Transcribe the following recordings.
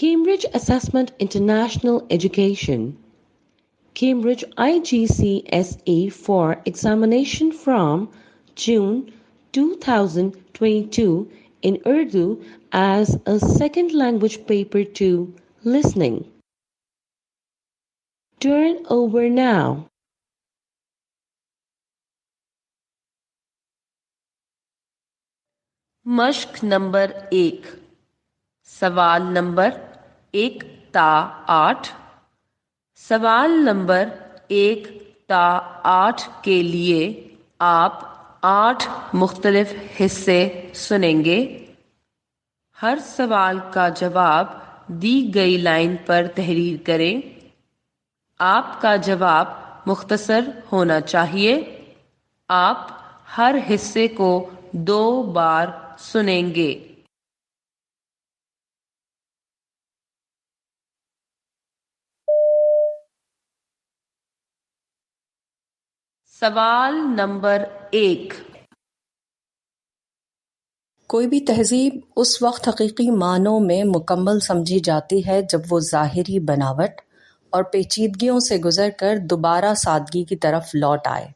Cambridge Assessment International Education, Cambridge IGCSE for examination from June 2022 in Urdu as a second language paper 2 listening. Turn over now. مشق number 1 سوال number 1 تا 8 سوال number 1 تا 8 کے لیے آپ 8 مختلف حصے سنیں گے۔ ہر سوال کا جواب دی گئی لائن پر تحریر کریں۔ آپ کا جواب مختصر ہونا چاہیے۔ آپ ہر حصے کو 2 بار سنیں گے۔ سوال نمبر 1۔ کوئی بھی تہذیب اس وقت حقیقی معنوں میں مکمل سمجھی جاتی ہے جب وہ ظاہری بناوٹ اور پیچیدگیوں سے گزر کر دوبارہ سادگی کی طرف لوٹ آئے۔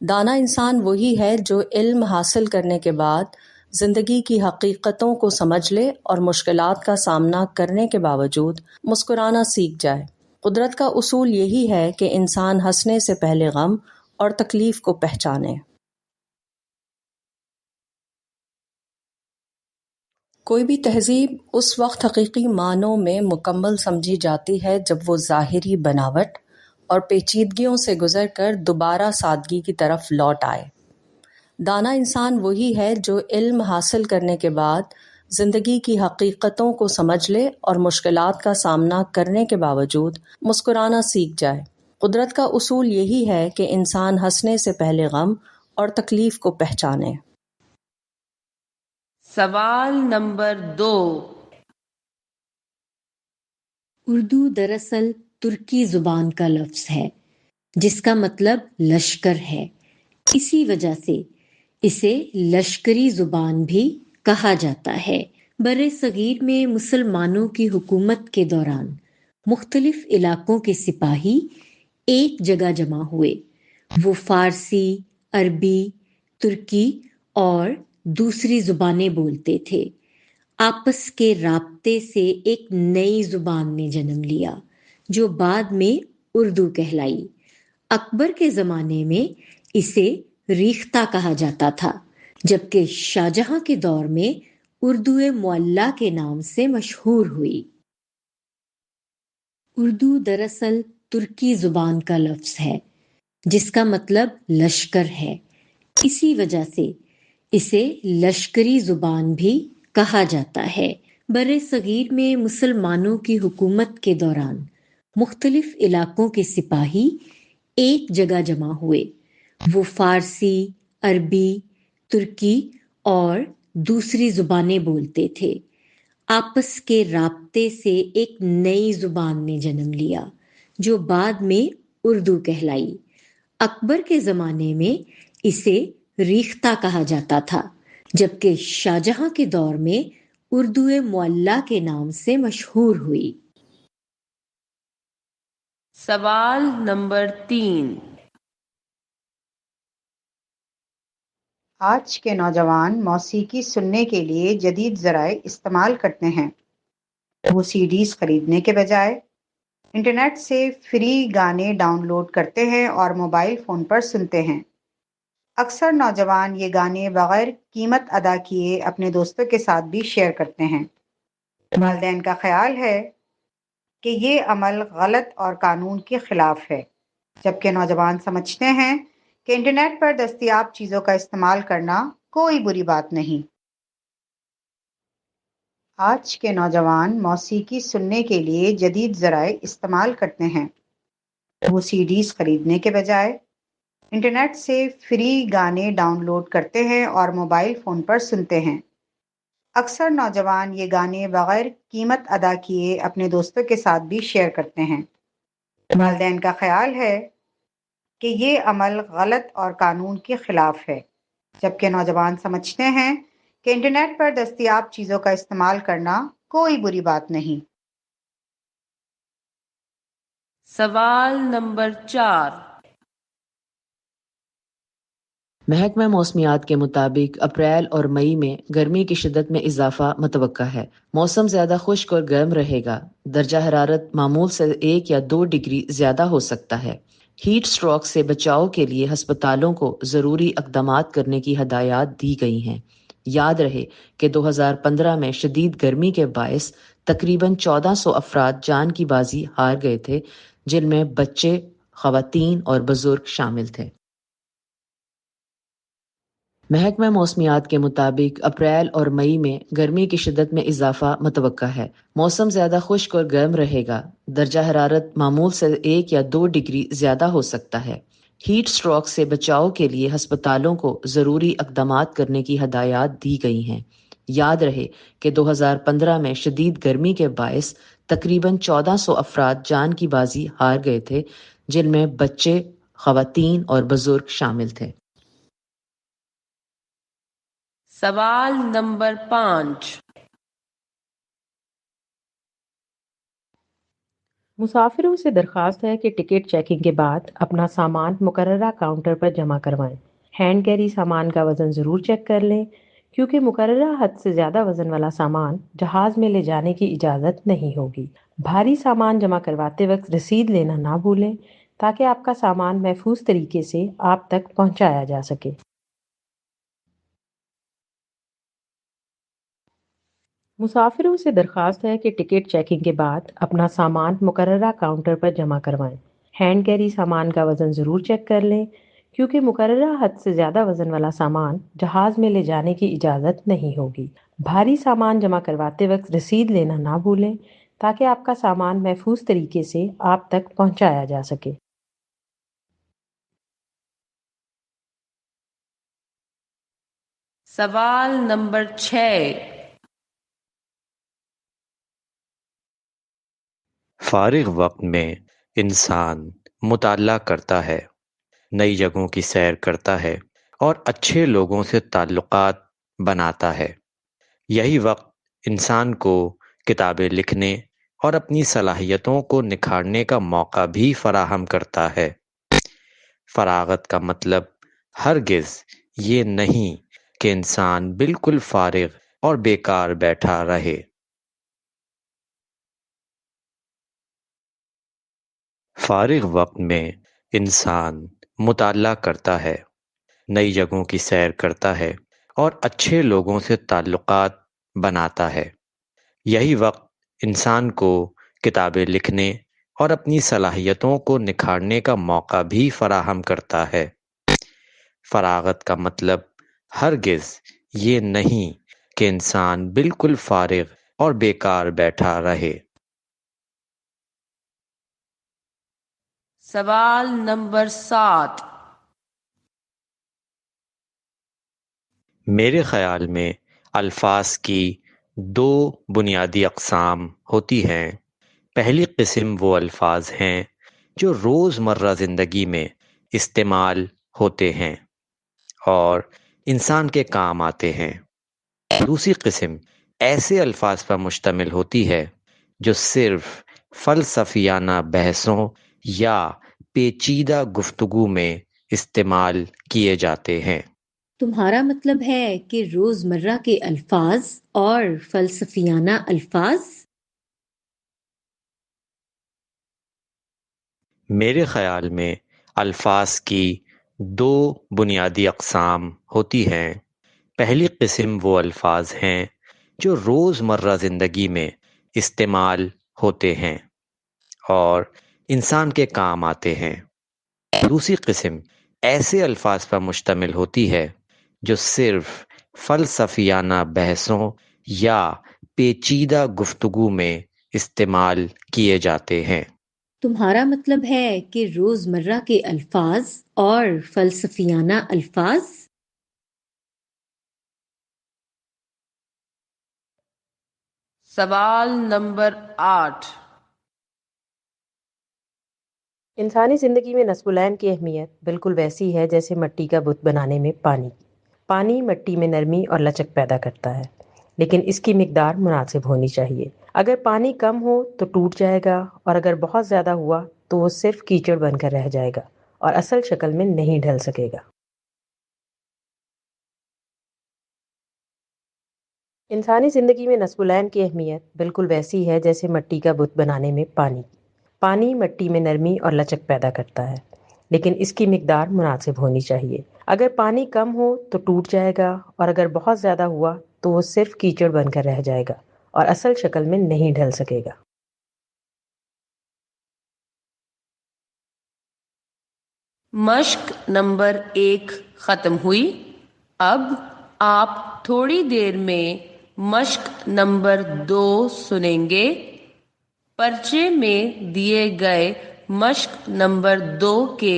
دانا انسان وہی ہے جو علم حاصل کرنے کے بعد زندگی کی حقیقتوں کو سمجھ لے اور مشکلات کا سامنا کرنے کے باوجود مسکرانا سیکھ جائے۔ قدرت کا اصول یہی ہے کہ انسان ہنسنے سے پہلے غم اور تکلیف کو پہچانے۔ کوئی بھی تہذیب اس وقت حقیقی معنوں میں مکمل سمجھی جاتی ہے جب وہ ظاہری بناوٹ اور پیچیدگیوں سے گزر کر دوبارہ سادگی کی طرف لوٹ آئے۔ دانا انسان وہی ہے جو علم حاصل کرنے کے بعد زندگی کی حقیقتوں کو سمجھ لے اور مشکلات کا سامنا کرنے کے باوجود مسکرانا سیکھ جائے۔ قدرت کا اصول یہی ہے کہ انسان ہنسنے سے پہلے غم اور تکلیف کو پہچانے۔ سوال نمبر 2۔ اردو دراصل ترکی زبان کا لفظ ہے جس کا مطلب لشکر ہے۔ اسی وجہ سے اسے لشکری زبان بھی کہا جاتا ہے۔ برِ صغیر میں مسلمانوں کی حکومت کے دوران مختلف علاقوں کے سپاہی ایک جگہ جمع ہوئے۔ وہ فارسی، عربی، ترکی اور دوسری زبانیں بولتے تھے۔ آپس کے رابطے سے ایک نئی زبان نے جنم لیا جو بعد میں اردو کہلائی۔ اکبر کے زمانے میں اسے ریختہ کہا جاتا تھا، جبکہ شاہجہاں کے دور میں اردو معلیٰ کے نام سے مشہور ہوئی۔ اردو دراصل ترکی زبان کا لفظ ہے جس کا مطلب لشکر ہے۔ اسی وجہ سے اسے لشکری زبان بھی کہا جاتا ہے۔ برِ صغیر میں مسلمانوں کی حکومت کے دوران مختلف علاقوں کے سپاہی ایک جگہ جمع ہوئے۔ وہ فارسی، عربی، ترکی اور دوسری زبانیں بولتے تھے۔ آپس کے رابطے سے ایک نئی زبان نے جنم لیا جو بعد میں اردو کہلائی۔ اکبر کے زمانے میں اسے ریختہ کہا جاتا تھا، جبکہ شاہجہاں کے دور میں اردو معلیٰ کے نام سے مشہور ہوئی۔ سوال نمبر 3۔ آج کے نوجوان موسیقی سننے کے لیے جدید ذرائع استعمال کرتے ہیں۔ وہ سی ڈیز خریدنے کے بجائے انٹرنیٹ سے فری گانے ڈاؤن لوڈ کرتے ہیں اور موبائل فون پر سنتے ہیں۔ اکثر نوجوان یہ گانے بغیر قیمت ادا کیے اپنے دوستوں کے ساتھ بھی شیئر کرتے ہیں۔ والدین کا خیال ہے کہ یہ عمل غلط اور قانون کے خلاف ہے، جبکہ نوجوان سمجھتے ہیں کہ انٹرنیٹ پر دستیاب چیزوں کا استعمال کرنا کوئی بری بات نہیں۔ آج کے نوجوان موسیقی سننے کے لیے جدید ذرائع استعمال کرتے ہیں۔ وہ سی ڈیز خریدنے کے بجائے انٹرنیٹ سے فری گانے ڈاؤن لوڈ کرتے ہیں اور موبائل فون پر سنتے ہیں۔ اکثر نوجوان یہ گانے بغیر قیمت ادا کیے اپنے دوستوں کے ساتھ بھی شیئر کرتے ہیں۔ والدین کا خیال ہے کہ یہ عمل غلط اور قانون کے خلاف ہے، جبکہ نوجوان سمجھتے ہیں کہ انٹرنیٹ پر دستیاب چیزوں کا استعمال کرنا کوئی بری بات نہیں۔ سوال نمبر 4. محکمہ موسمیات کے مطابق اپریل اور مئی میں گرمی کی شدت میں اضافہ متوقع ہے۔ موسم زیادہ خشک اور گرم رہے گا۔ درجہ حرارت معمول سے 1 یا 2 ڈگری زیادہ ہو سکتا ہے۔ ہیٹ سٹروک سے بچاؤ کے لیے ہسپتالوں کو ضروری اقدامات کرنے کی ہدایات دی گئی ہیں۔ یاد رہے کہ 2015 میں شدید گرمی کے باعث تقریباً 1400 افراد جان کی بازی ہار گئے تھے، جن میں بچے، خواتین اور بزرگ شامل تھے۔ محکمہ موسمیات کے مطابق اپریل اور مئی میں گرمی کی شدت میں اضافہ متوقع ہے۔ موسم زیادہ خشک اور گرم رہے گا۔ درجہ حرارت معمول سے 1 یا 2 ڈگری زیادہ ہو سکتا ہے۔ ہیٹ سٹروک سے بچاؤ کے لیے ہسپتالوں کو ضروری اقدامات کرنے کی ہدایات دی گئی ہیں۔ یاد رہے کہ 2015 میں شدید گرمی کے باعث تقریباً 1400 افراد جان کی بازی ہار گئے تھے، جن میں بچے، خواتین اور بزرگ شامل تھے۔ سوال نمبر 5. مسافروں سے درخواست ہے کہ ٹکٹ چیکنگ کے بعد اپنا سامان مقررہ کاؤنٹر پر جمع کروائیں۔ ہینڈ کیری سامان کا وزن ضرور چیک کر لیں، کیونکہ مقررہ حد سے زیادہ وزن والا سامان جہاز میں لے جانے کی اجازت نہیں ہوگی۔ بھاری سامان جمع کرواتے وقت رسید لینا نہ بھولیں، تاکہ آپ کا سامان محفوظ طریقے سے آپ تک پہنچایا جا سکے۔ مسافروں سے درخواست ہے کہ ٹکٹ چیکنگ کے بعد اپنا سامان مقررہ کاؤنٹر پر جمع کروائیں۔ ہینڈ کیری سامان کا وزن ضرور چیک کر لیں، کیونکہ مقررہ حد سے زیادہ وزن والا سامان جہاز میں لے جانے کی اجازت نہیں ہوگی۔ بھاری سامان جمع کرواتے وقت رسید لینا نہ بھولیں، تاکہ آپ کا سامان محفوظ طریقے سے آپ تک پہنچایا جا سکے۔ سوال نمبر 6. فارغ وقت میں انسان مطالعہ کرتا ہے، نئی جگہوں کی سیر کرتا ہے اور اچھے لوگوں سے تعلقات بناتا ہے۔ یہی وقت انسان کو کتابیں لکھنے اور اپنی صلاحیتوں کو نکھارنے کا موقع بھی فراہم کرتا ہے۔ فراغت کا مطلب ہرگز یہ نہیں کہ انسان بالکل فارغ اور بیکار بیٹھا رہے۔ فارغ وقت میں انسان مطالعہ کرتا ہے، نئی جگہوں کی سیر کرتا ہے اور اچھے لوگوں سے تعلقات بناتا ہے۔ یہی وقت انسان کو کتابیں لکھنے اور اپنی صلاحیتوں کو نکھارنے کا موقع بھی فراہم کرتا ہے۔ فراغت کا مطلب ہرگز یہ نہیں کہ انسان بالکل فارغ اور بیکار بیٹھا رہے۔ سوال نمبر 7. میرے خیال میں الفاظ کی 2 بنیادی اقسام ہوتی ہیں۔ پہلی قسم وہ الفاظ ہیں جو روزمرہ زندگی میں استعمال ہوتے ہیں اور انسان کے کام آتے ہیں۔ دوسری قسم ایسے الفاظ پر مشتمل ہوتی ہے جو صرف فلسفیانہ بحثوں یا پیچیدہ گفتگو میں استعمال کیے جاتے ہیں۔ تمہارا مطلب ہے کہ روزمرہ کے الفاظ اور فلسفیانہ الفاظ؟ میرے خیال میں الفاظ کی 2 بنیادی اقسام ہوتی ہیں۔ پہلی قسم وہ الفاظ ہیں جو روزمرہ زندگی میں استعمال ہوتے ہیں اور انسان کے کام آتے ہیں۔ دوسری قسم ایسے الفاظ پر مشتمل ہوتی ہے جو صرف فلسفیانہ بحثوں یا پیچیدہ گفتگو میں استعمال کیے جاتے ہیں۔ تمہارا مطلب ہے کہ روزمرہ کے الفاظ اور فلسفیانہ الفاظ؟ سوال نمبر 8. انسانی زندگی میں نصب العین کی اہمیت بالکل ویسی ہے جیسے مٹی کا بت بنانے میں پانی کی۔ پانی مٹی میں نرمی اور لچک پیدا کرتا ہے، لیکن اس کی مقدار مناسب ہونی چاہیے۔ اگر پانی کم ہو تو ٹوٹ جائے گا، اور اگر بہت زیادہ ہوا تو وہ صرف کیچڑ بن کر رہ جائے گا اور اصل شکل میں نہیں ڈھل سکے گا۔ انسانی زندگی میں نصب العین کی اہمیت بالکل ویسی ہے جیسے مٹی کا بت بنانے میں پانی مٹی میں نرمی اور لچک پیدا کرتا ہے، لیکن اس کی مقدار مناسب ہونی چاہیے۔ اگر پانی کم ہو تو ٹوٹ جائے گا، اور اگر بہت زیادہ ہوا تو وہ صرف کیچڑ بن کر رہ جائے گا اور اصل شکل میں نہیں ڈھل سکے گا۔ مشق نمبر 1 ختم ہوئی۔ اب آپ تھوڑی دیر میں مشق نمبر 2 سنیں گے۔ پرچے میں دیے گئے مشق نمبر 2 کے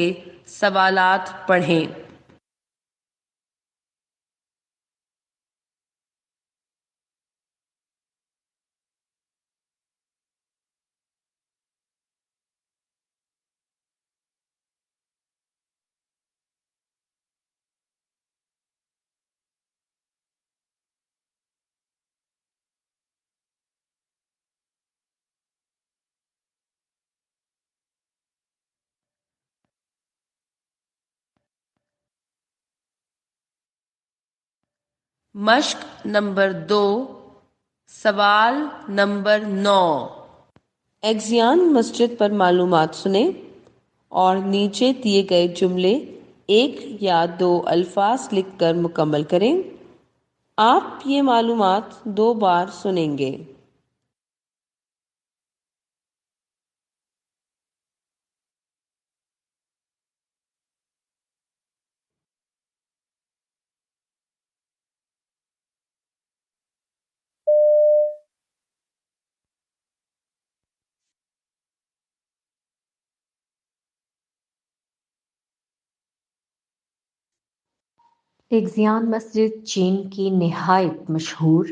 سوالات پڑھیں۔ مشق نمبر 2، سوال نمبر 9۔ ایگزیان مسجد پر معلومات سنیں اور نیچے دیے گئے جملے 1 یا 2 الفاظ لکھ کر مکمل کریں۔ آپ یہ معلومات 2 بار سنیں گے۔ ایگزیان مسجد چین کی نہایت مشہور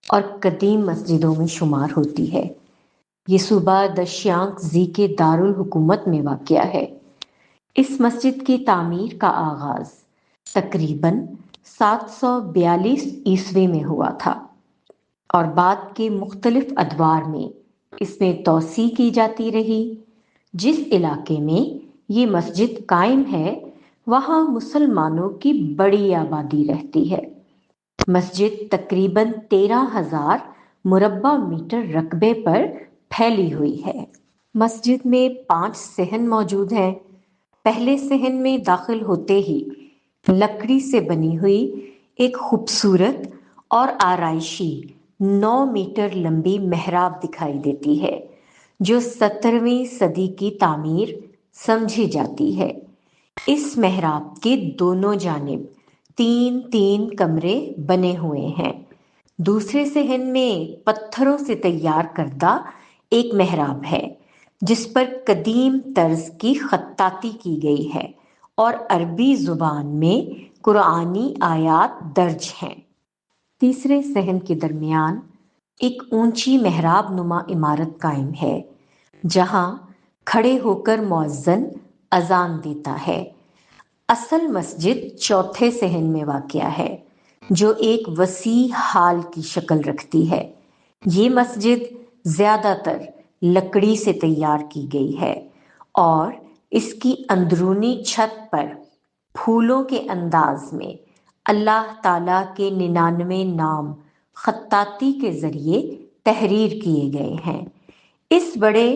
اور قدیم مسجدوں میں شمار ہوتی ہے۔ یہ صوبہ دشیانگ زی کے دارالحکومت میں واقع ہے۔ اس مسجد کی تعمیر کا آغاز تقریباً 742 عیسوی میں ہوا تھا اور بعد کے مختلف ادوار میں اس میں توسیع کی جاتی رہی۔ جس علاقے میں یہ مسجد قائم ہے وہاں مسلمانوں کی بڑی آبادی رہتی ہے۔ مسجد تقریباً 13,000 مربع میٹر رقبے پر پھیلی ہوئی ہے۔ مسجد میں 5 صحن موجود ہیں۔ پہلے صحن میں داخل ہوتے ہی لکڑی سے بنی ہوئی ایک خوبصورت اور آرائشی 9 میٹر لمبی محراب دکھائی دیتی ہے جو 17ویں صدی کی تعمیر سمجھی جاتی ہے۔ اس محراب کے دونوں جانب 3 کمرے بنے ہوئے ہیں۔ دوسرے صحن میں پتھروں سے تیار کردہ ایک محراب ہے جس پر قدیم طرز کی خطاطی کی گئی ہے اور عربی زبان میں قرآنی آیات درج ہیں۔ تیسرے صحن کے درمیان ایک اونچی محراب نما عمارت قائم ہے جہاں کھڑے ہو کر مؤذن اذان دیتا ہے۔ اصل مسجد چوتھے صحن میں واقع ہے جو ایک وسیع ہال کی شکل رکھتی ہے۔ یہ مسجد زیادہ تر لکڑی سے تیار کی گئی ہے اور اس کی اندرونی چھت پر پھولوں کے انداز میں اللہ تعالیٰ کے 99 نام خطاطی کے ذریعے تحریر کیے گئے ہیں۔ اس بڑے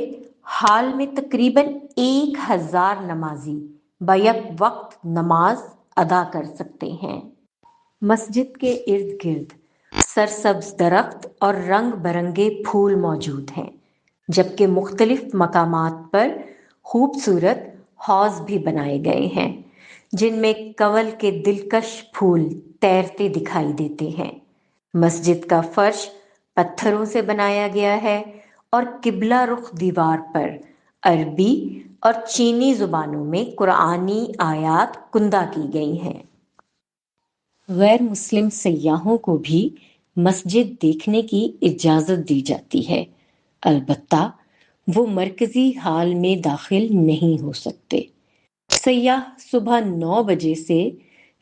ہال میں تقریباً 1000 نمازی بیک وقت نماز ادا کر سکتے ہیں۔ مسجد کے ارد گرد سرسبز درخت اور رنگ برنگے پھول موجود ہیں، جبکہ مختلف مقامات پر خوبصورت حوض بھی بنائے گئے ہیں جن میں کنول کے دلکش پھول تیرتے دکھائی دیتے ہیں۔ مسجد کا فرش پتھروں سے بنایا گیا ہے اور قبلہ رخ دیوار پر عربی اور چینی زبانوں میں قرآنی آیات کندہ کی گئی ہیں۔ غیر مسلم سیاحوں کو بھی مسجد دیکھنے کی اجازت دی جاتی ہے، البتہ وہ مرکزی ہال میں داخل نہیں ہو سکتے۔ سیاح صبح 9 بجے سے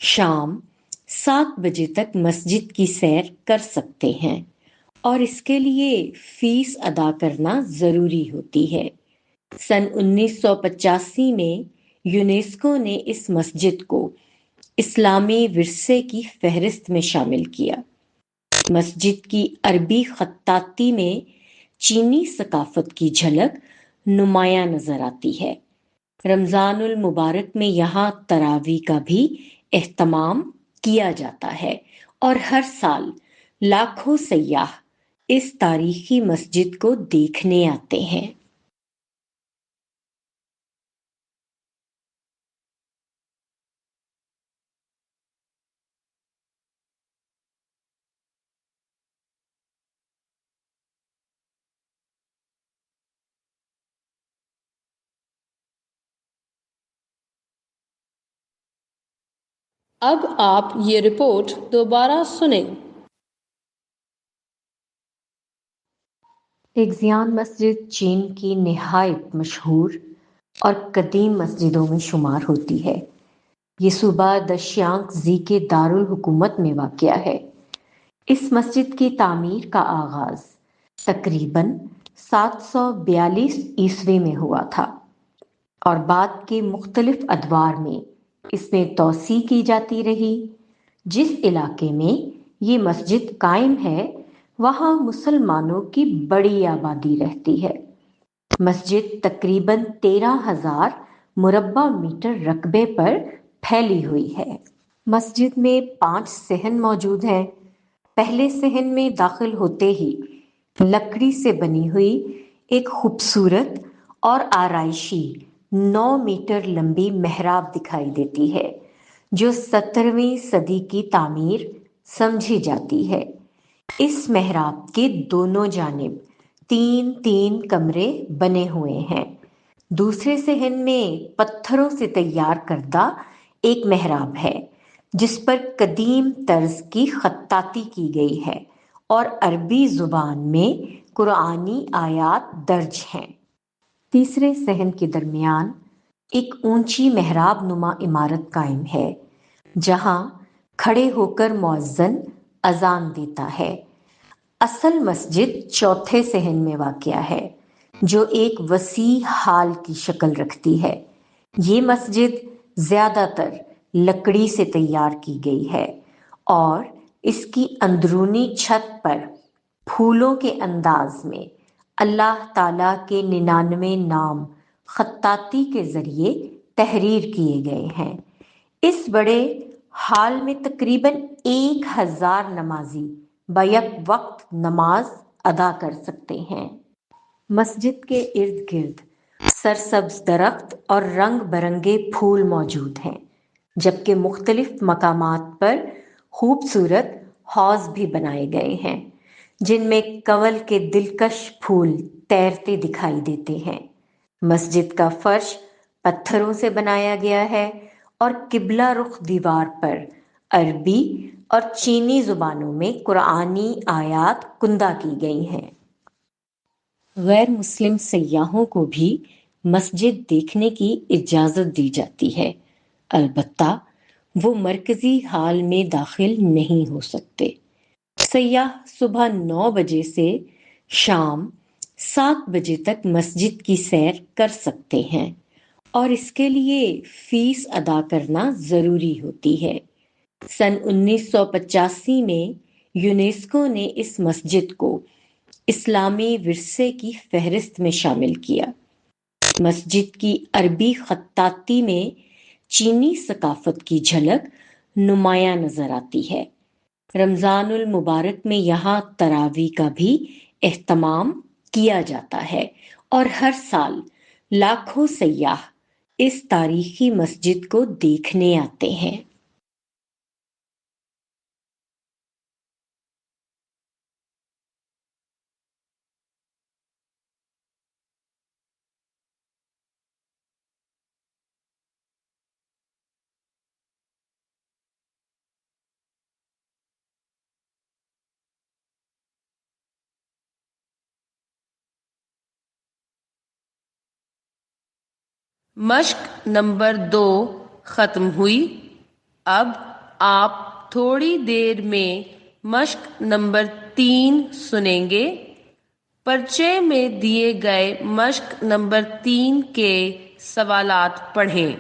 شام 7 بجے تک مسجد کی سیر کر سکتے ہیں اور اس کے لیے فیس ادا کرنا ضروری ہوتی ہے۔ سن 1985 میں یونیسکو نے اس مسجد کو اسلامی ورثے کی فہرست میں شامل کیا۔ مسجد کی عربی خطاطی میں چینی ثقافت کی جھلک نمایاں نظر آتی ہے۔ رمضان المبارک میں یہاں تراویح کا بھی اہتمام کیا جاتا ہے اور ہر سال لاکھوں سیاح اس تاریخی مسجد کو دیکھنے آتے ہیں۔ اب آپ یہ رپورٹ دوبارہ سنیں۔ ایگزیان مسجد چین کی نہایت مشہور اور قدیم مسجدوں میں شمار ہوتی ہے۔ یہ صوبہ دشیانگ زی کے دارالحکومت میں واقع ہے۔ اس مسجد کی تعمیر کا آغاز تقریباً 742 عیسوی میں ہوا تھا اور بعد کے مختلف ادوار میں اس میں توسیع کی جاتی رہی۔ جس علاقے میں یہ مسجد قائم ہے وہاں مسلمانوں کی بڑی آبادی رہتی ہے۔ مسجد تقریباً 13,000 مربع میٹر رقبے پر پھیلی ہوئی ہے۔ مسجد میں 5 صحن موجود ہیں۔ پہلے صحن میں داخل ہوتے ہی لکڑی سے بنی ہوئی ایک خوبصورت اور آرائشی 9 میٹر لمبی محراب دکھائی دیتی ہے جو 17ویں صدی کی تعمیر سمجھی جاتی ہے۔ اس محراب کے دونوں جانب 3 کمرے بنے ہوئے ہیں۔ دوسرے صحن میں پتھروں سے تیار کردہ ایک محراب ہے جس پر قدیم طرز کی خطاطی کی گئی ہے اور عربی زبان میں قرآنی آیات درج ہیں۔ تیسرے صحن کے درمیان ایک اونچی محراب نما عمارت قائم ہے جہاں کھڑے ہو کر مؤذن اذان دیتا ہے۔ اصل مسجد چوتھے صحن میں واقع ہے جو ایک وسیع ہال کی شکل رکھتی ہے۔ یہ مسجد زیادہ تر لکڑی سے تیار کی گئی ہے اور اس کی اندرونی چھت پر پھولوں کے انداز میں اللہ تعالیٰ کے 99 نام خطاطی کے ذریعے تحریر کیے گئے ہیں۔ اس بڑے ہال میں تقریباً 1000 نمازی بیک وقت نماز ادا کر سکتے ہیں۔ مسجد کے ارد گرد سرسبز درخت اور رنگ برنگے پھول موجود ہیں جبکہ مختلف مقامات پر خوبصورت حوض بھی بنائے گئے ہیں جن میں کنول کے دلکش پھول تیرتے دکھائی دیتے ہیں۔ مسجد کا فرش پتھروں سے بنایا گیا ہے اور قبلہ رخ دیوار پر عربی اور چینی زبانوں میں قرآنی آیات کندہ کی گئی ہیں۔ غیر مسلم سیاحوں کو بھی مسجد دیکھنے کی اجازت دی جاتی ہے، البتہ وہ مرکزی ہال میں داخل نہیں ہو سکتے۔ سیاح صبح 9 بجے سے شام 7 بجے تک مسجد کی سیر کر سکتے ہیں اور اس کے لیے فیس ادا کرنا ضروری ہوتی ہے۔ سن 1985 میں یونیسکو نے اس مسجد کو اسلامی ورثے کی فہرست میں شامل کیا۔ مسجد کی عربی خطاطی میں چینی ثقافت کی جھلک نمایاں نظر آتی ہے۔ رمضان المبارک میں یہاں تراویح کا بھی اہتمام کیا جاتا ہے اور ہر سال لاکھوں سیاح اس تاریخی مسجد کو دیکھنے آتے ہیں۔ مشق نمبر 2 ختم ہوئی۔ اب آپ تھوڑی دیر میں مشق نمبر 3 سنیں گے۔ پرچے میں دیے گئے مشق نمبر 3 کے سوالات پڑھیں۔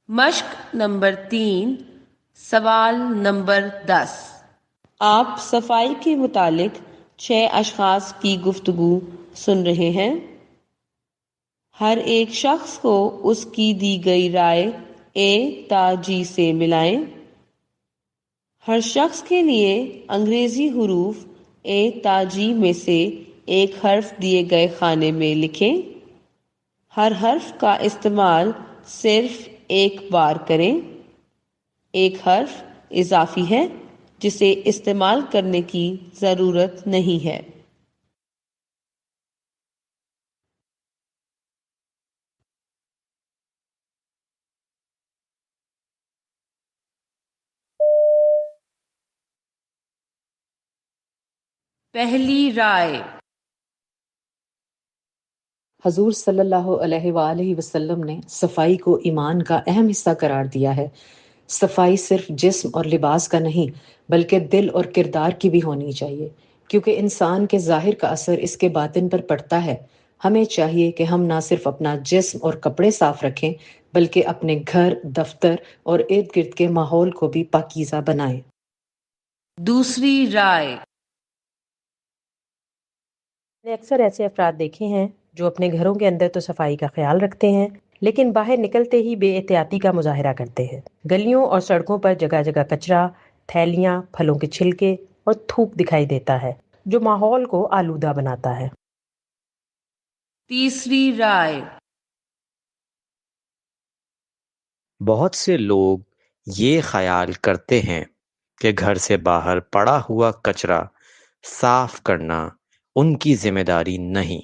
مشق نمبر 3 سوال نمبر 10۔ آپ صفائی کے متعلق 6 اشخاص کی گفتگو سن رہے ہیں۔ ہر ایک شخص کو اس کی دی گئی رائے اے تا جی سے ملائیں۔ ہر شخص کے لیے انگریزی حروف اے تا جی میں سے ایک حرف دیے گئے خانے میں لکھیں۔ ہر حرف کا استعمال صرف ایک بار کریں۔ ایک حرف اضافی ہے جسے استعمال کرنے کی ضرورت نہیں ہے۔ پہلی رائے۔ حضور صلی اللہ علیہ وآلہ وسلم نے صفائی کو ایمان کا اہم حصہ قرار دیا ہے۔ صفائی صرف جسم اور لباس کا نہیں بلکہ دل اور کردار کی بھی ہونی چاہیے، کیونکہ انسان کے ظاہر کا اثر اس کے باطن پر پڑتا ہے۔ ہمیں چاہیے کہ ہم نہ صرف اپنا جسم اور کپڑے صاف رکھیں بلکہ اپنے گھر، دفتر اور ارد گرد کے ماحول کو بھی پاکیزہ بنائیں۔ دوسری رائے۔ میں نے اکثر ایسے افراد دیکھے ہیں جو اپنے گھروں کے اندر تو صفائی کا خیال رکھتے ہیں لیکن باہر نکلتے ہی بے احتیاطی کا مظاہرہ کرتے ہیں۔ گلیوں اور سڑکوں پر جگہ جگہ کچرا، تھیلیاں، پھلوں کے چھلکے اور تھوک دکھائی دیتا ہے جو ماحول کو آلودہ بناتا ہے۔ تیسری رائے۔ بہت سے لوگ یہ خیال کرتے ہیں کہ گھر سے باہر پڑا ہوا کچرا صاف کرنا ان کی ذمہ داری نہیں،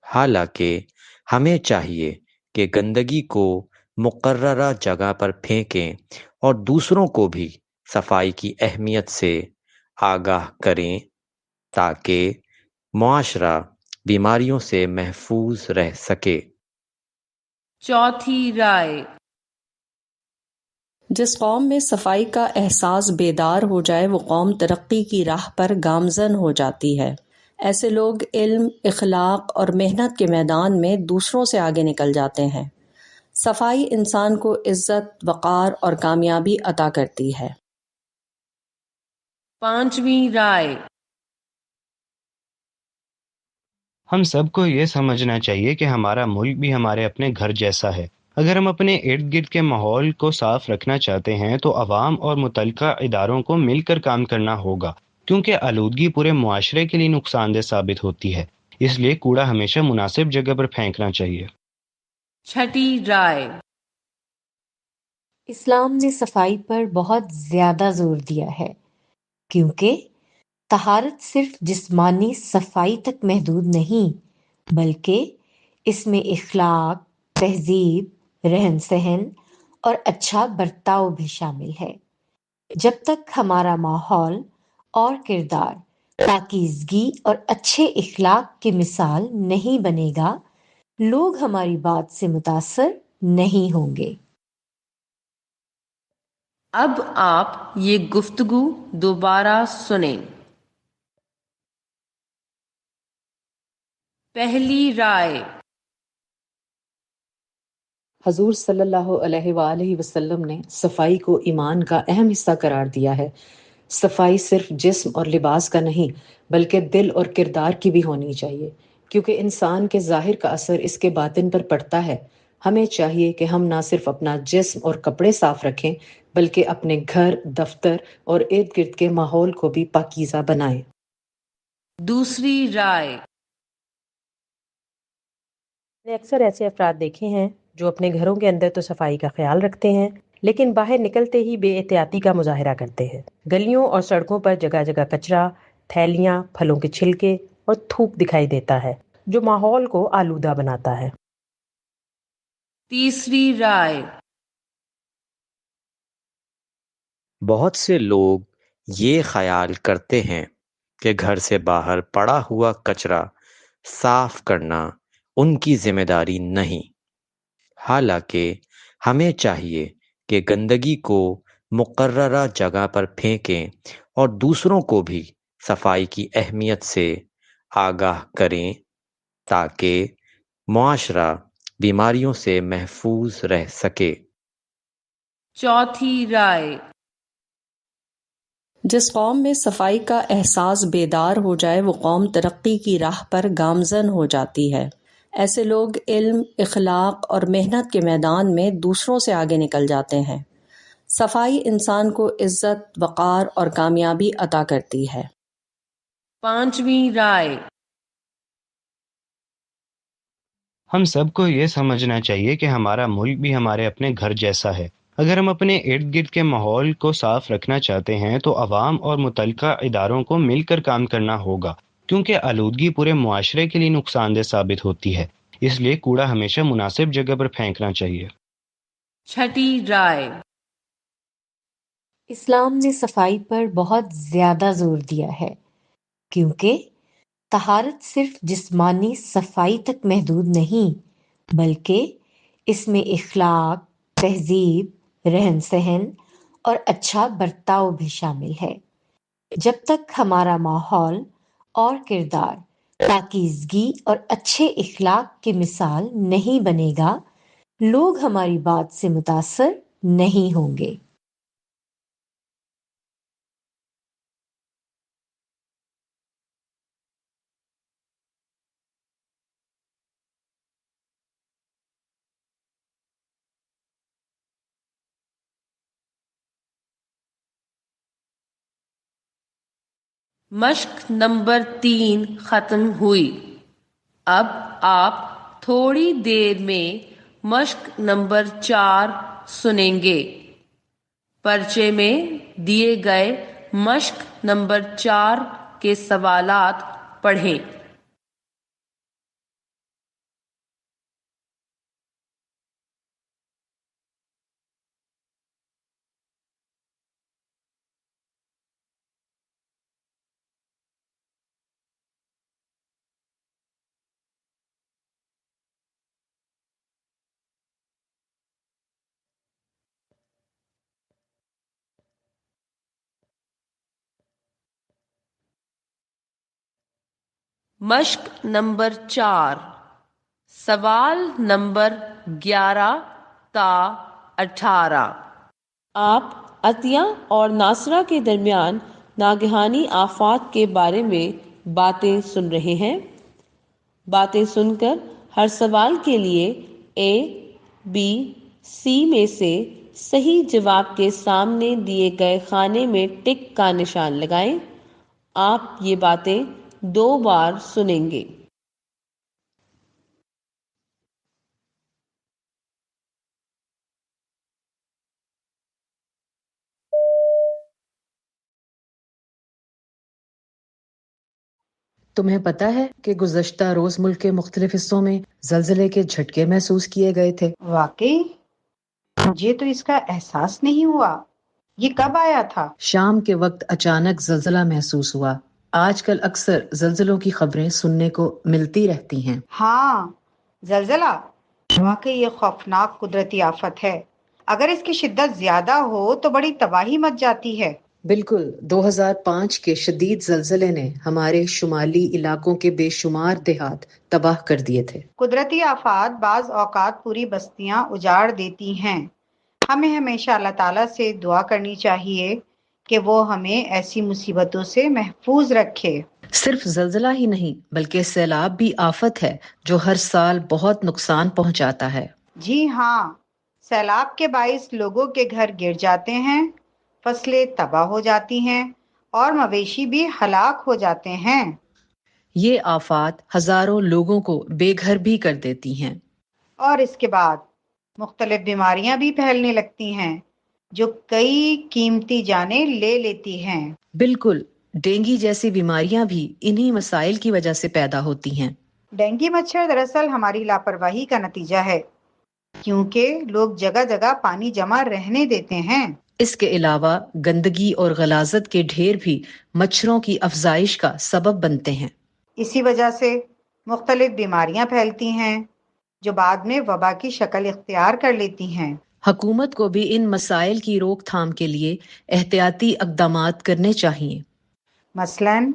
حالانکہ ہمیں چاہیے کہ گندگی کو مقررہ جگہ پر پھینکیں اور دوسروں کو بھی صفائی کی اہمیت سے آگاہ کریں تاکہ معاشرہ بیماریوں سے محفوظ رہ سکے۔ چوتھی رائے۔ جس قوم میں صفائی کا احساس بیدار ہو جائے وہ قوم ترقی کی راہ پر گامزن ہو جاتی ہے۔ ایسے لوگ علم، اخلاق اور محنت کے میدان میں دوسروں سے آگے نکل جاتے ہیں۔ صفائی انسان کو عزت، وقار اور کامیابی عطا کرتی ہے۔ پانچویں رائے۔ ہم سب کو یہ سمجھنا چاہیے کہ ہمارا ملک بھی ہمارے اپنے گھر جیسا ہے۔ اگر ہم اپنے ارد گرد کے ماحول کو صاف رکھنا چاہتے ہیں تو عوام اور متعلقہ اداروں کو مل کر کام کرنا ہوگا، کیونکہ آلودگی پورے معاشرے کے لیے نقصان دہ ثابت ہوتی ہے۔ اس لیے کوڑا ہمیشہ مناسب جگہ پر پھینکنا چاہیے۔ چھٹی رائے۔ اسلام نے صفائی پر بہت زیادہ زور دیا ہے کیونکہ طہارت صرف جسمانی صفائی تک محدود نہیں بلکہ اس میں اخلاق، تہذیب، رہن سہن اور اچھا برتاؤ بھی شامل ہے۔ جب تک ہمارا ماحول اور کردار پاکیزگی اور اچھے اخلاق کی مثال نہیں بنے گا، لوگ ہماری بات سے متاثر نہیں ہوں گے۔ اب آپ یہ گفتگو دوبارہ سنیں۔ پہلی رائے۔ حضور صلی اللہ علیہ وآلہ وسلم نے صفائی کو ایمان کا اہم حصہ قرار دیا ہے۔ صفائی صرف جسم اور لباس کا نہیں بلکہ دل اور کردار کی بھی ہونی چاہیے، کیونکہ انسان کے ظاہر کا اثر اس کے باطن پر پڑتا ہے۔ ہمیں چاہیے کہ ہم نہ صرف اپنا جسم اور کپڑے صاف رکھیں بلکہ اپنے گھر، دفتر اور ارد گرد کے ماحول کو بھی پاکیزہ بنائیں۔ دوسری رائے۔ میں نے اکثر ایسے افراد دیکھے ہیں جو اپنے گھروں کے اندر تو صفائی کا خیال رکھتے ہیں لیکن باہر نکلتے ہی بے احتیاطی کا مظاہرہ کرتے ہیں۔ گلیوں اور سڑکوں پر جگہ جگہ کچرا، تھیلیاں، پھلوں کے چھلکے اور تھوک دکھائی دیتا ہے جو ماحول کو آلودہ بناتا ہے۔ تیسری رائے، بہت سے لوگ یہ خیال کرتے ہیں کہ گھر سے باہر پڑا ہوا کچرا صاف کرنا ان کی ذمہ داری نہیں، حالانکہ ہمیں چاہیے کہ گندگی کو مقررہ جگہ پر پھینکیں اور دوسروں کو بھی صفائی کی اہمیت سے آگاہ کریں تاکہ معاشرہ بیماریوں سے محفوظ رہ سکے۔ چوتھی رائے، جس قوم میں صفائی کا احساس بیدار ہو جائے وہ قوم ترقی کی راہ پر گامزن ہو جاتی ہے۔ ایسے لوگ علم، اخلاق اور محنت کے میدان میں دوسروں سے آگے نکل جاتے ہیں۔ صفائی انسان کو عزت، وقار اور کامیابی عطا کرتی ہے۔ پانچویں رائے، ہم سب کو یہ سمجھنا چاہیے کہ ہمارا ملک بھی ہمارے اپنے گھر جیسا ہے۔ اگر ہم اپنے ارد گرد کے ماحول کو صاف رکھنا چاہتے ہیں تو عوام اور متعلقہ اداروں کو مل کر کام کرنا ہوگا، کیونکہ آلودگی پورے معاشرے کے لیے نقصان دہ ثابت ہوتی ہے۔ اس لیے کوڑا ہمیشہ مناسب جگہ پر پھینکنا چاہیے۔ چھٹی رائے، اسلام نے صفائی پر بہت زیادہ زور دیا ہے، کیونکہ طہارت صرف جسمانی صفائی تک محدود نہیں، بلکہ اس میں اخلاق، تہذیب، رہن سہن اور اچھا برتاؤ بھی شامل ہے۔ جب تک ہمارا ماحول اور کردار پاکیزگی اور اچھے اخلاق کی مثال نہیں بنے گا، لوگ ہماری بات سے متاثر نہیں ہوں گے۔ مشق نمبر 3 ختم ہوئی۔ اب آپ تھوڑی دیر میں مشق نمبر 4 سنیں گے۔ پرچے میں دیے گئے مشق نمبر 4 کے سوالات پڑھیں۔ مشق نمبر 4، سوال نمبر 11 تا 18۔ آپ عطیہ اور ناصرہ کے درمیان ناگہانی آفات کے بارے میں باتیں سن رہے ہیں۔ باتیں سن کر ہر سوال کے لیے اے، بی، سی میں سے صحیح جواب کے سامنے دیے گئے خانے میں ٹک کا نشان لگائیں۔ آپ یہ باتیں 2 بار سنیں گے۔ تمہیں پتہ ہے کہ گزشتہ روز ملک کے مختلف حصوں میں زلزلے کے جھٹکے محسوس کیے گئے تھے؟ واقعی مجھے تو اس کا احساس نہیں ہوا۔ یہ کب آیا تھا؟ شام کے وقت اچانک زلزلہ محسوس ہوا۔ آج کل اکثر زلزلوں کی خبریں سننے کو ملتی رہتی ہیں۔ ہاں، زلزلہ واقعی یہ خوفناک قدرتی آفت ہے۔ اگر اس کی شدت زیادہ ہو تو بڑی تباہی مچ جاتی ہے۔ بالکل، 2005 کے شدید زلزلے نے ہمارے شمالی علاقوں کے بے شمار دیہات تباہ کر دیے تھے۔ قدرتی آفات بعض اوقات پوری بستیاں اجاڑ دیتی ہیں۔ ہمیں ہمیشہ اللہ تعالیٰ سے دعا کرنی چاہیے کہ وہ ہمیں ایسی مصیبتوں سے محفوظ رکھے۔ صرف زلزلہ ہی نہیں بلکہ سیلاب بھی آفت ہے جو ہر سال بہت نقصان پہنچاتا ہے۔ جی ہاں، سیلاب کے باعث لوگوں کے گھر گر جاتے ہیں، فصلیں تباہ ہو جاتی ہیں اور مویشی بھی ہلاک ہو جاتے ہیں۔ یہ آفات ہزاروں لوگوں کو بے گھر بھی کر دیتی ہیں۔ اور اس کے بعد مختلف بیماریاں بھی پھیلنے لگتی ہیں جو کئی قیمتی جانیں لے لیتی ہیں۔ بالکل، ڈینگی جیسی بیماریاں بھی انہی مسائل کی وجہ سے پیدا ہوتی ہیں۔ ڈینگی مچھر دراصل ہماری لاپرواہی کا نتیجہ ہے، کیونکہ لوگ جگہ جگہ پانی جمع رہنے دیتے ہیں۔ اس کے علاوہ گندگی اور غلاظت کے ڈھیر بھی مچھروں کی افزائش کا سبب بنتے ہیں۔ اسی وجہ سے مختلف بیماریاں پھیلتی ہیں جو بعد میں وبا کی شکل اختیار کر لیتی ہیں۔ حکومت کو بھی ان مسائل کی روک تھام کے لیے احتیاطی اقدامات کرنے چاہیے۔ مثلاً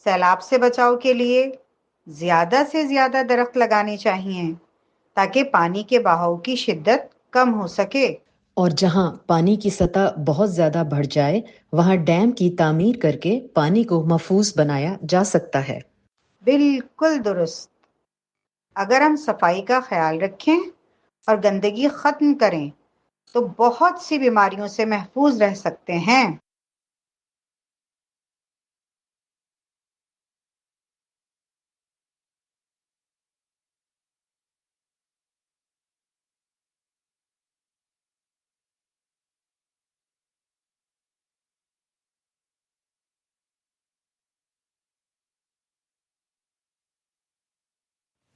سیلاب سے بچاؤ کے لیے زیادہ سے زیادہ درخت لگانے چاہیے تاکہ پانی کے بہاؤ کی شدت کم ہو سکے۔ اور جہاں پانی کی سطح بہت زیادہ بڑھ جائے وہاں ڈیم کی تعمیر کر کے پانی کو محفوظ بنایا جا سکتا ہے۔ بالکل درست۔ اگر ہم صفائی کا خیال رکھیں اور گندگی ختم کریں تو بہت سی بیماریوں سے محفوظ رہ سکتے ہیں۔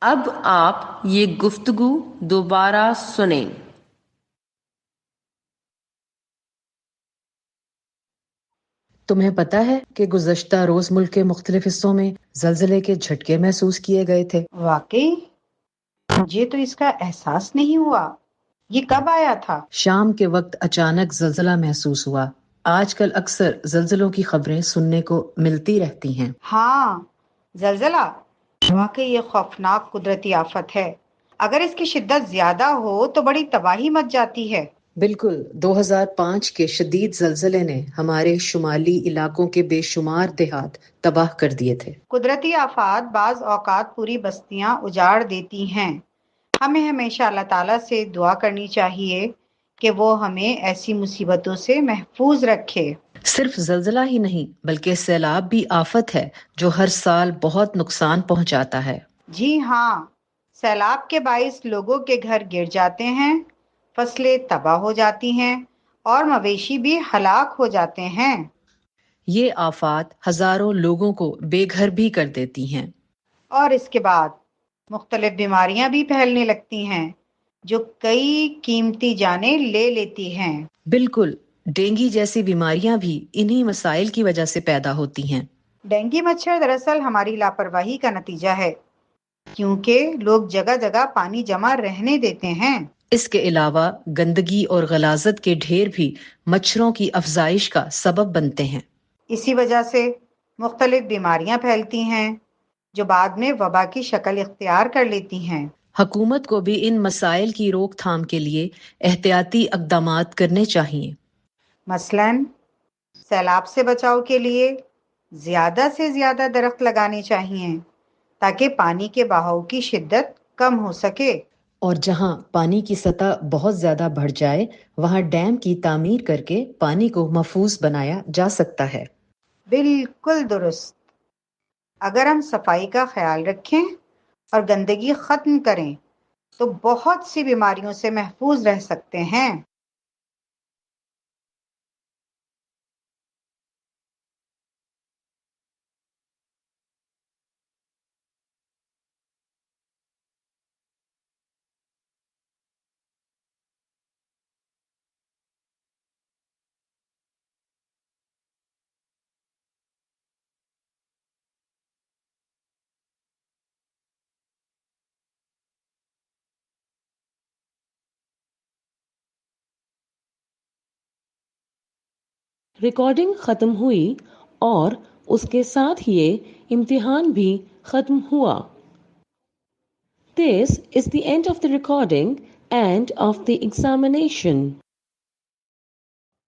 اب آپ یہ گفتگو دوبارہ سنیں۔ تمہیں پتہ ہے کہ گزشتہ روز ملک کے مختلف حصوں میں زلزلے کے جھٹکے محسوس کیے گئے تھے؟ واقعی مجھے تو اس کا احساس نہیں ہوا۔ یہ کب آیا تھا؟ شام کے وقت اچانک زلزلہ محسوس ہوا۔ آج کل اکثر زلزلوں کی خبریں سننے کو ملتی رہتی ہیں۔ ہاں، زلزلہ واقعی یہ خوفناک قدرتی آفت ہے۔ اگر اس کی شدت زیادہ ہو تو بڑی تباہی مچ جاتی ہے۔ بالکل، 2005 کے شدید زلزلے نے ہمارے شمالی علاقوں کے بے شمار دیہات تباہ کر دیے تھے۔ قدرتی آفات بعض اوقات پوری بستیاں اجاڑ دیتی ہیں۔ ہمیں ہمیشہ اللہ تعالیٰ سے دعا کرنی چاہیے کہ وہ ہمیں ایسی مصیبتوں سے محفوظ رکھے۔ صرف زلزلہ ہی نہیں بلکہ سیلاب بھی آفت ہے جو ہر سال بہت نقصان پہنچاتا ہے۔ جی ہاں، سیلاب کے باعث لوگوں کے گھر گر جاتے ہیں، فصلیں تباہ ہو جاتی ہیں اور مویشی بھی ہلاک ہو جاتے ہیں۔ یہ آفات ہزاروں لوگوں کو بے گھر بھی کر دیتی ہیں۔ اور اس کے بعد مختلف بیماریاں بھی پھیلنے لگتی ہیں جو کئی قیمتی جانیں لے لیتی ہیں۔ بالکل، ڈینگی جیسی بیماریاں بھی انہی مسائل کی وجہ سے پیدا ہوتی ہیں۔ ڈینگی مچھر دراصل ہماری لاپرواہی کا نتیجہ ہے، کیونکہ لوگ جگہ جگہ پانی جمع رہنے دیتے ہیں۔ اس کے علاوہ گندگی اور غلاظت کے ڈھیر بھی مچھروں کی افزائش کا سبب بنتے ہیں۔ اسی وجہ سے مختلف بیماریاں پھیلتی ہیں جو بعد میں وبا کی شکل اختیار کر لیتی ہیں۔ حکومت کو بھی ان مسائل کی روک تھام کے لیے احتیاطی اقدامات کرنے چاہیے۔ مثلاً سیلاب سے بچاؤ کے لیے زیادہ سے زیادہ درخت لگانے چاہیے تاکہ پانی کے بہاؤ کی شدت کم ہو سکے۔ اور جہاں پانی کی سطح بہت زیادہ بڑھ جائے وہاں ڈیم کی تعمیر کر کے پانی کو محفوظ بنایا جا سکتا ہے۔ بالکل درست۔ اگر ہم صفائی کا خیال رکھیں اور گندگی ختم کریں تو بہت سی بیماریوں سے محفوظ رہ سکتے ہیں۔ ریکارڈنگ ختم ہوئی اور اس کے ساتھ یہ امتحان بھی ختم ہوا۔ This is the end of the recording and of the examination.